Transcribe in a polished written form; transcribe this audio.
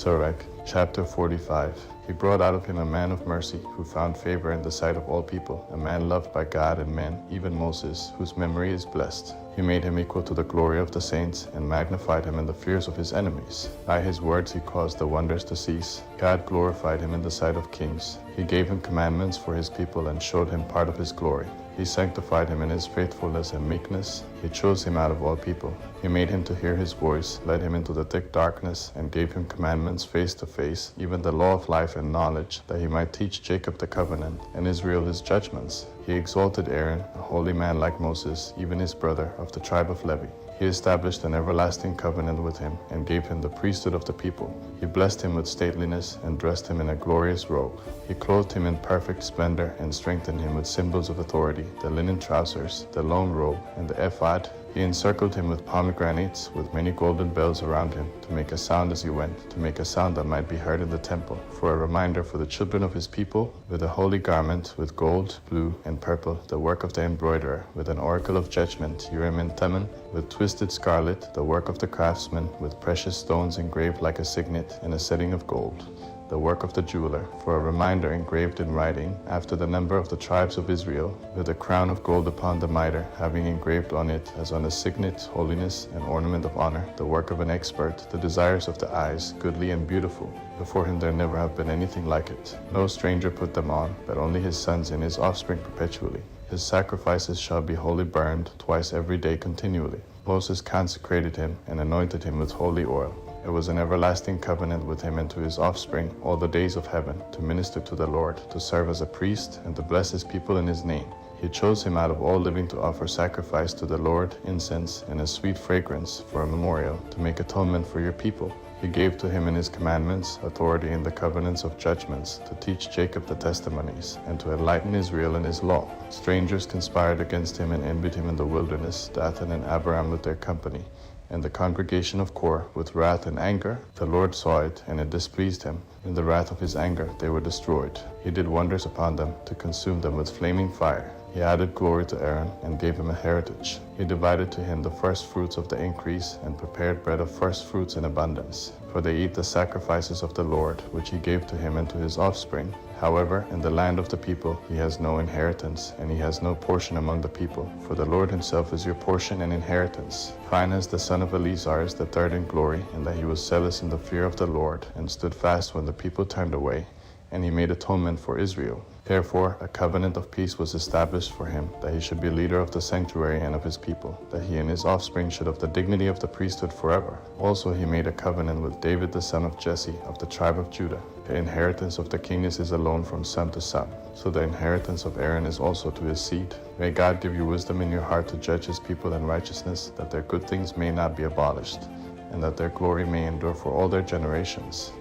Sirach, chapter 45. He brought out of him a man of mercy, who found favor in the sight of all people, a man loved by God and men, even Moses, whose memory is blessed. He made him equal to the glory of the saints, and magnified him in the fears of his enemies. By his words he caused the wonders to cease. God glorified him in the sight of kings. He gave him commandments for his people, and showed him part of his glory. He sanctified him in his faithfulness and meekness. He chose him out of all people. He made him to hear his voice, led him into the thick darkness, and gave him commandments face to face, even the law of life and knowledge, that he might teach Jacob the covenant, and Israel his judgments. He exalted Aaron, a holy man like Moses, even his brother, of the tribe of Levi. He established an everlasting covenant with him, and gave him the priesthood of the people. He blessed him with stateliness, and dressed him in a glorious robe. He clothed him in perfect splendor, and strengthened him with symbols of authority, the linen trousers, the long robe, and the ephod. He encircled him with pomegranates, with many golden bells around him, to make a sound as he went, to make a sound that might be heard in the temple, for a reminder for the children of his people, with a holy garment, with gold, blue, and purple, the work of the embroiderer, with an oracle of judgment, Urim and Thummim, with twisted scarlet, the work of the craftsman, with precious stones engraved like a signet, in a setting of gold, the work of the jeweler, for a reminder engraved in writing, after the number of the tribes of Israel, with a crown of gold upon the mitre, having engraved on it, as on a signet, holiness, an ornament of honor, the work of an expert, the desires of the eyes, goodly and beautiful. Before him there never have been anything like it. No stranger put them on, but only his sons and his offspring perpetually. His sacrifices shall be wholly burned, twice every day continually. Moses consecrated him, and anointed him with holy oil. It was an everlasting covenant with him and to his offspring all the days of heaven, to minister to the Lord, to serve as a priest, and to bless his people in his name. He chose him out of all living to offer sacrifice to the Lord, incense, and a sweet fragrance for a memorial, to make atonement for your people. He gave to him in his commandments authority in the covenants of judgments, to teach Jacob the testimonies, and to enlighten Israel in his law. Strangers conspired against him and envied him in the wilderness, Dathan and Abiram with their company. And the congregation of Kor, with wrath and anger, the Lord saw it, and it displeased him. In the wrath of his anger they were destroyed. He did wonders upon them, to consume them with flaming fire. He added glory to Aaron, and gave him a heritage. He divided to him the first fruits of the increase, and prepared bread of first fruits in abundance. For they eat the sacrifices of the Lord, which he gave to him and to his offspring. However, in the land of the people he has no inheritance, and he has no portion among the people. For the Lord himself is your portion and inheritance. Phinehas the son of Eleazar is the third in glory, in that he was zealous in the fear of the Lord, and stood fast when the people turned away, and he made atonement for Israel. Therefore a covenant of peace was established for him, that he should be leader of the sanctuary and of his people, that he and his offspring should have the dignity of the priesthood forever. Also he made a covenant with David the son of Jesse, of the tribe of Judah. The inheritance of the king is his alone from son to son, so the inheritance of Aaron is also to his seed. May God give you wisdom in your heart to judge his people in righteousness, that their good things may not be abolished, and that their glory may endure for all their generations.